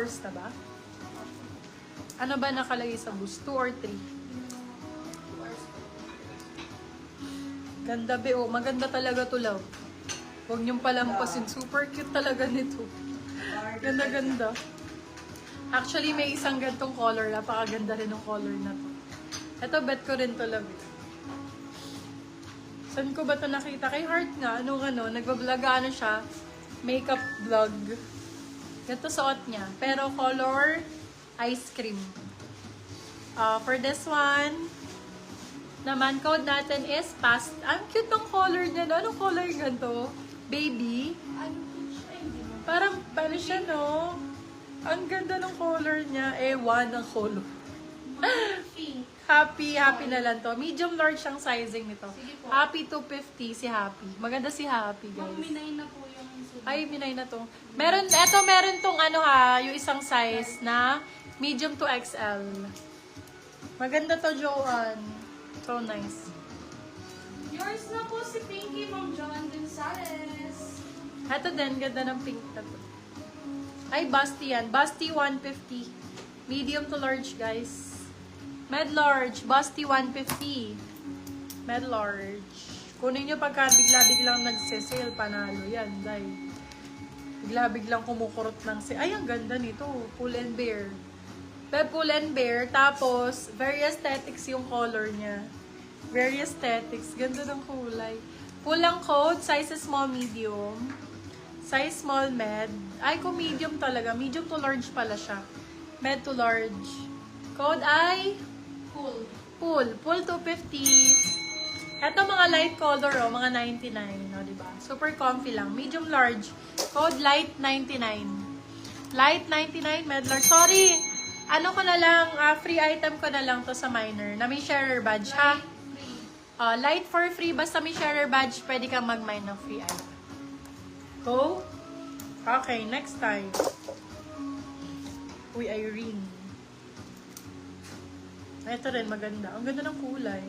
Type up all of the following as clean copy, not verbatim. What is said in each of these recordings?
hours na ba? Ano ba nakalagay sa boost? 2 or 3? Ganda be, oh. Maganda talaga to, love. Huwag niyong palampasin. Super cute talaga nito. Ganda-ganda. Actually, may isang gantong color. Napakaganda rin ng color na to. Ito, bet ko rin to, love. Saan ko ba to nakita? Kay Heart nga. Nagbablog siya. Makeup vlog. Ganito suot niya. Pero color ice cream. For this one, naman, code natin is past. Ang cute ng color niya. Anong color ganito? Baby? Parang, paano siya, no? Ang ganda ng color niya. One ang color. Happy na lang to. Medium large siyang sizing nito. Happy 250 si Happy. Maganda si Happy, guys. Minay na po yung Ay, minay na to. Meron tong yung isang size na medium to XL. Maganda to, Joanne. So nice. Yours na po si Pinky, Ma'am Joanne Gonzalez. Ito din, ganda ng pink na to. Ay, Basti yan. Basti 150. Medium to large, guys. Med large. Basti 150. Med large. Kunin nyo pagka bigla-biglang nagsisale, panalo yan, dahil bigla-biglang kumukurot ng sale. Ay, ang ganda nito. Pull and bear. Pull and bear. Tapos, very aesthetics yung color niya. Very aesthetics. Ganda ng kulay. Pulang coat. Size small, medium. Size small, med. Ay, kung medium talaga. Medium to large pala siya. Med to large. Code ay Pull 250. Ito mga light color, mga 99, no, diba? Super comfy lang. Medium large. Code light 99. Light 99, med large. Sorry, ko na lang, free item ko na lang to sa minor, na may sharer badge, ha? Light for free, basta may sharer badge, pwede kang mag-mine ng free item. Go? Okay, next time. Uy, Irene. Ito rin, maganda. Ang ganda ng kulay.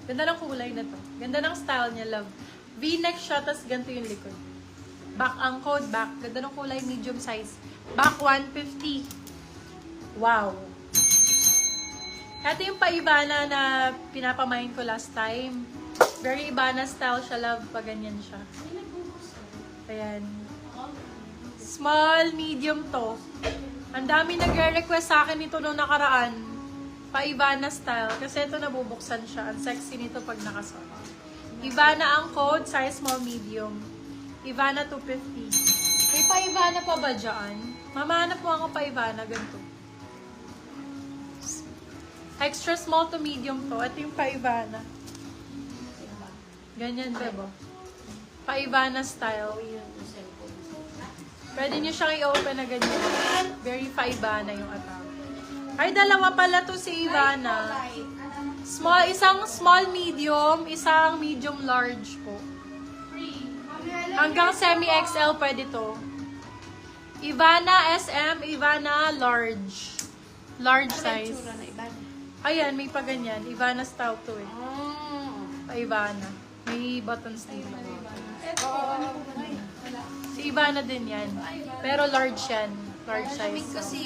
Ganda ng kulay na to. Ganda ng style niya, love. V-neck siya, tas ganito yung likod. Back ang code, back. Ganda ng kulay, medium size. Back 150. Wow. Ito yung pa-Ivana na pinapamain ko last time. Very Ivana style siya, love. Pag ganyan siya. Ayan. Small, medium to. Ang dami nagre-request sa akin nito noong nakaraan. Pa-Ivana style. Kasi ito nabubuksan siya. Ang sexy nito pag nakasuot. Ivana ang code. Size small, medium. Ivana 250. May pa-Ivana pa ba dyan? Mamahanap mo ako pa-Ivana. Ganito. Extra small to medium to. Ito yung pa-Ivana. Ganyan, diba? Pa-Ivana style. Pwede nyo siyang i-open na ganyan. Very pa-Ivana yung attack. Ay, dalawa pala to si Ivana. Isang small medium, isang medium large po. Hanggang semi-XL pwede to. Ivana SM, Ivana large. Large size. Ayan, may pa ganyan. Ivana style to eh. Pa Ivana. May buttons dito. Si Ivana din yan. Pero large yan. Large size. Kasi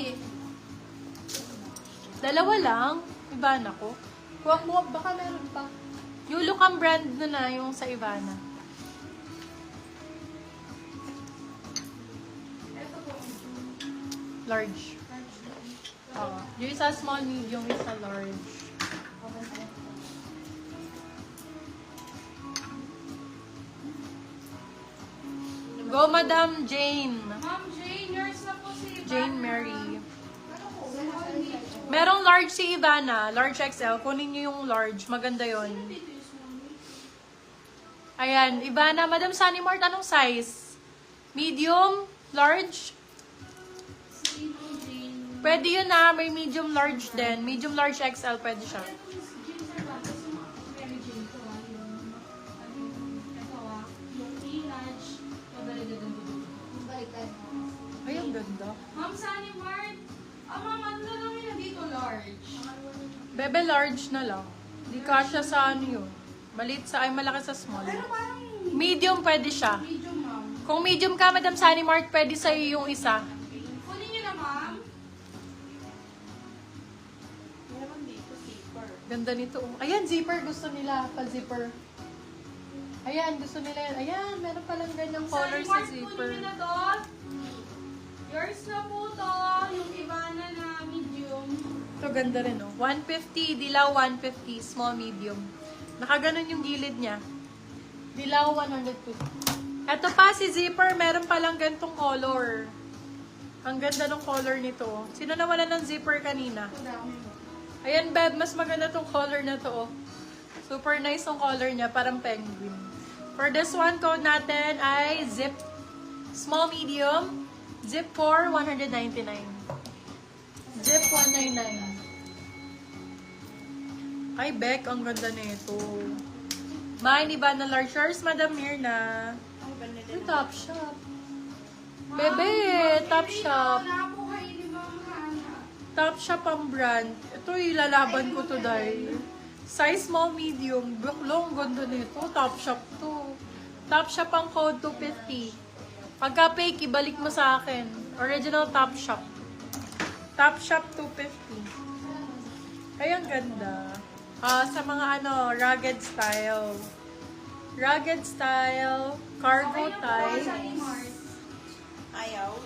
dalawa lang. Ivana ko. Huwag mo, baka meron pa. Yung look ang brand na yung sa Ivana. Large. Yung isa small, medium, yung isa large. Go, Madam Jane. Ma'am Jane, yours na po si Ivana. Jane Mary. Merong large si Ivana. Large XL. Kunin nyo yung large. Maganda yon. Ayan. Ivana. Madam Sunny Mart, anong size? Medium? Large? Pwede yun na. May medium large din. Medium large XL. Pwede siya. Ay, ang ganda. Ma'am Sunny Mart, ma'am, ano na lang yun dito, large? Bebe, large na lang. Di kasya sa ano yun. Maliit sa, ay malaki sa small. Pero parang Medium pwede siya. medium, ma'am. Kung medium ka, Madam Sunny Mart, pwede sa'yo yung isa. Kunin nyo na, ma'am. Ganda nito. Ayan, zipper. Gusto nila. Pa-zipper. Ayan, gusto nila yan. Ayan, meron palang ganyang color sa zipper. Kunin na to. Yours na po to. Yung Ivana na medium. Ito, ganda rin, oh. 150. Dilaw, 150. Small, medium. Nakaganon yung gilid niya. Dilaw, 150. Ito pa, si zipper. Meron palang gantong color. Ang ganda ng color nito. Sino nawala ng zipper kanina? Ayan, Beb. Mas maganda tong color na to, oh. Super nice yung color niya. Parang penguin. For this one, code natin ay zip. Small, medium. Zip for 199. Zip 199. Ay, Beck. Ang ganda nito. Mine, iba na large shirts, Madam Mirna. Uy, Top Shop. Bebe, Top Shop. Wala po kayo ni Ma'am Hana. Top Shop ang brand. Ito, ilalaban ko to, dahil. Size small, medium. Buklong, ganda nito. Top Shop to. Top Shop ang code 250. Pagka fake, ibalik mo sa akin. Original Top Shop. Top Shop 250. Ay, ang ganda. Sa mga rugged style. Rugged style, cargo type. Ayaw.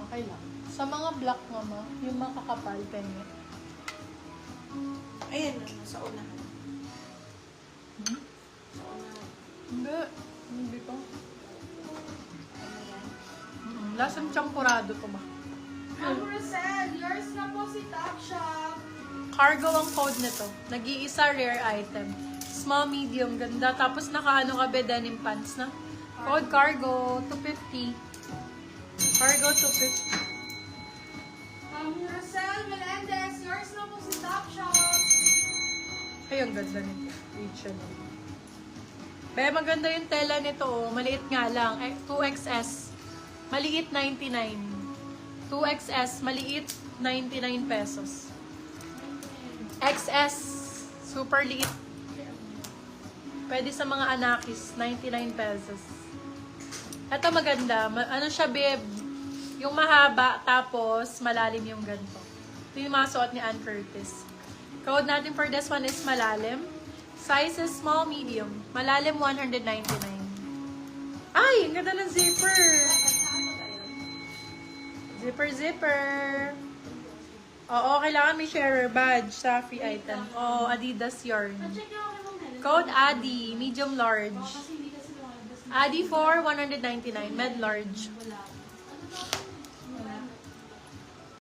Okay lang. Sa mga black mama, yung makakapal, kanya. Ayan, sa unahan. Hmm? Sa unahan. Hindi ko. Ano yan? Lasang champurado to ba? Ma'am Rosel, yours na po si Top Shop. Cargo ang code nito. Nag-iisa rare item. Small, medium, ganda. Tapos nakaano ka ba denim pants na? Code cargo, 250. Cargo, 250. Ma'am Rosel Melendez, yours na po si Top Shop. Ay, ang ganda nito. H&M. Be, maganda yung tela nito, oh. Maliit nga lang. 2XS. Maliit, 99. 2XS, maliit, 99 pesos. XS, super liit. Pwede sa mga anakis, 99 pesos. Ito maganda. Ano siya, babe? Yung mahaba, tapos malalim yung ganito. Ito yung mga suot ni Ann Curtis. Code natin for this one is malalim. Size is small, medium. Malalim, 199. Ay, ang ganda ng zipper. Zipper. Oo, kailangan may sharer badge sa free item. Oo, Adidas yarn. Check nyo ako kay Ma'am Helen. Code Adi, medium large. Kasi hindi kasi lumabas. Adi for 199, med large. Wala. Ano to?